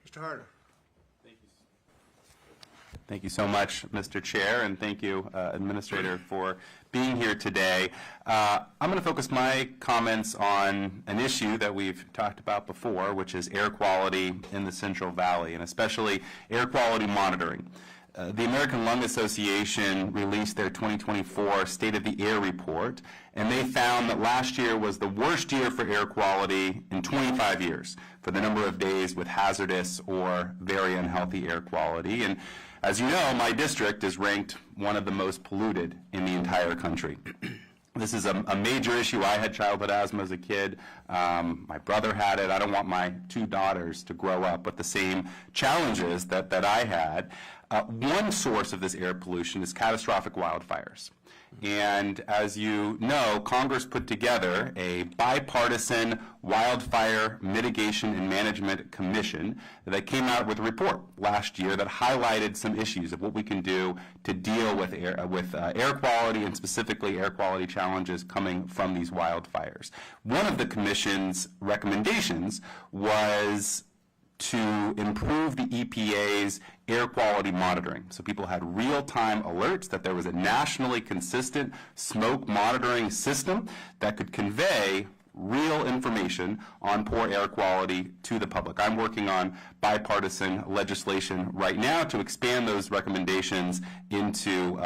Mr. Harder. Thank you so much, Mr. Chair, and thank you, Administrator, for being here today. I'm going to focus my comments on an issue that we've talked about before, which is air quality in the Central Valley, and especially air quality monitoring. The American Lung Association released their 2024 State of the Air report, and they found that last year was the worst year for air quality in 25 years for the number of days with hazardous or very unhealthy air quality. And as you know, my district is ranked one of the most polluted in the entire country. This is a major issue. I had childhood asthma as a kid. My brother had it. I don't want my two daughters to grow up with the same challenges that I had. One source of this air pollution is catastrophic wildfires. And as you know, Congress put together a bipartisan wildfire mitigation and management commission that came out with a report last year that highlighted some issues of what we can do to deal with air quality, and specifically air quality challenges coming from these wildfires. One of the commission's recommendations was to improve the EPA's air quality monitoring. So people had real-time alerts that there was a nationally consistent smoke monitoring system that could convey real information on poor air quality to the public. I'm working on bipartisan legislation right now to expand those recommendations into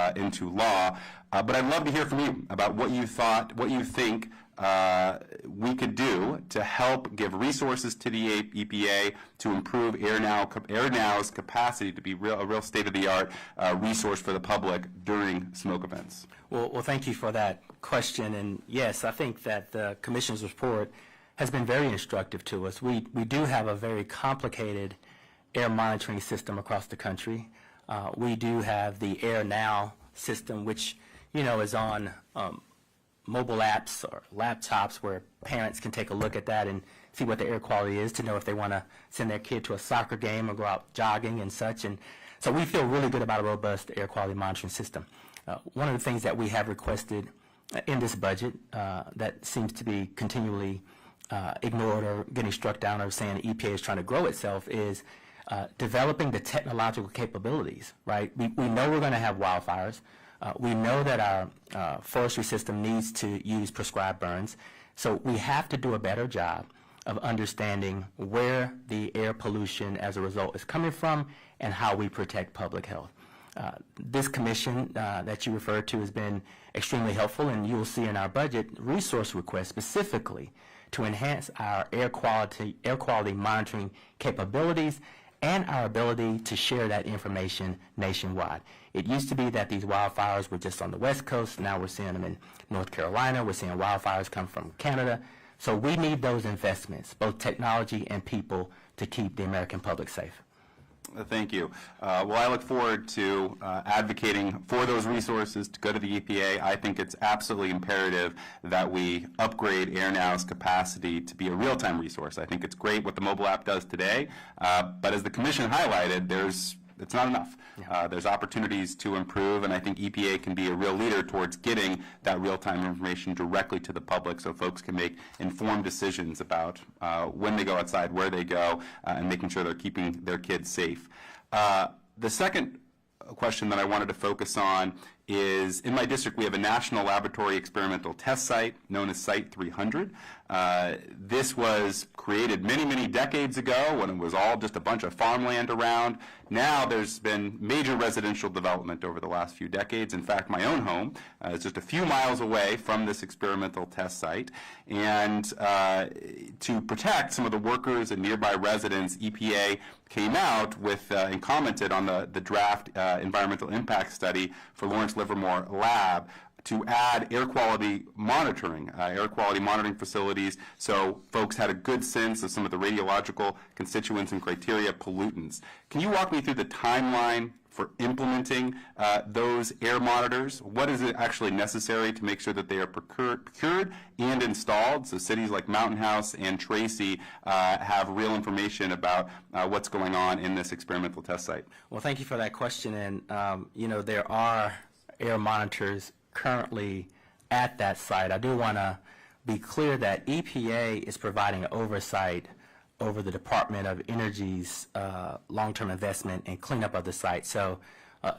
law. But I'd love to hear from you about what you think we could do to help give resources to the EPA to improve AirNow's capacity to be a real state-of-the-art resource for the public during smoke events. Well, thank you for that question. And yes, I think that the Commission's report has been very instructive to us. We do have a very complicated air monitoring system across the country. We do have the AirNow system, which is on mobile apps or laptops where parents can take a look at that and see what the air quality is to know if they want to send their kid to a soccer game or go out jogging and such. And so we feel really good about a robust air quality monitoring system. One of the things that we have requested in this budget that seems to be continually ignored or getting struck down or saying the EPA is trying to grow itself is developing the technological capabilities, right? We know we're going to have wildfires. We know that our forestry system needs to use prescribed burns, so we have to do a better job of understanding where the air pollution as a result is coming from and how we protect public health. This commission that you referred to has been extremely helpful, and you will see in our budget resource requests specifically to enhance our air quality monitoring capabilities and our ability to share that information nationwide. It used to be that these wildfires were just on the West Coast. Now we're seeing them in North Carolina. We're seeing wildfires come from Canada. So we need those investments, both technology and people, to keep the American public safe. Thank you. Well, I look forward to advocating for those resources to go to the EPA. I think it's absolutely imperative that we upgrade AirNow's capacity to be a real-time resource. I think it's great what the mobile app does today, but as the Commission highlighted, it's not enough. There's opportunities to improve, and I think EPA can be a real leader towards getting that real-time information directly to the public so folks can make informed decisions about when they go outside, where they go, and making sure they're keeping their kids safe. The second question that I wanted to focus on is, in my district, we have a national laboratory experimental test site known as Site 300. This was created many, many decades ago when it was all just a bunch of farmland around. Now there's been major residential development over the last few decades. In fact, my own home is just a few miles away from this experimental test site. And to protect some of the workers and nearby residents, EPA came out with and commented on the draft environmental impact study for Lawrence Livermore Lab to add air quality monitoring facilities, so folks had a good sense of some of the radiological constituents and criteria pollutants. Can you walk me through the timeline for implementing those air monitors? What is it actually necessary to make sure that they are procured and installed, so cities like Mountain House and Tracy have real information about what's going on in this experimental test site? Well, thank you for that question. And there are air monitors currently at that site. I do want to be clear that EPA is providing oversight over the Department of Energy's long-term investment and cleanup of the site. So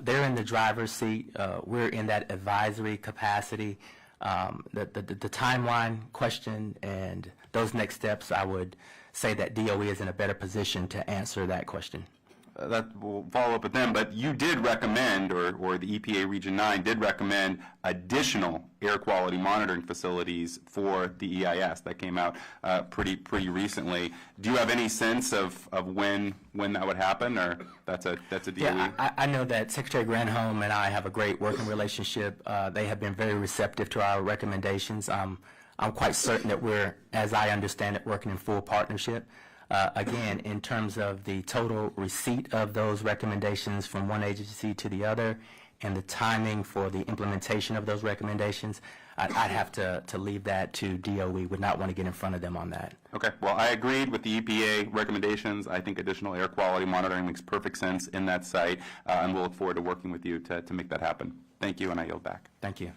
they're in the driver's seat. We're in that advisory capacity. The timeline question and those next steps, I would say that DOE is in a better position to answer that question. That will follow up with them, but you did recommend, or the EPA Region 9 did recommend additional air quality monitoring facilities for the EIS that came out pretty recently. Do you have any sense of when that would happen, or that's a DOE? Yeah, I know that Secretary Granholm and I have a great working relationship. They have been very receptive to our recommendations. I'm quite certain that we're, as I understand it, working in full partnership. Again, in terms of the total receipt of those recommendations from one agency to the other and the timing for the implementation of those recommendations, I'd have to leave that to DOE. Would not want to get in front of them on that. Okay. Well, I agreed with the EPA recommendations. I think additional air quality monitoring makes perfect sense in that site, and we'll look forward to working with you to make that happen. Thank you, and I yield back. Thank you.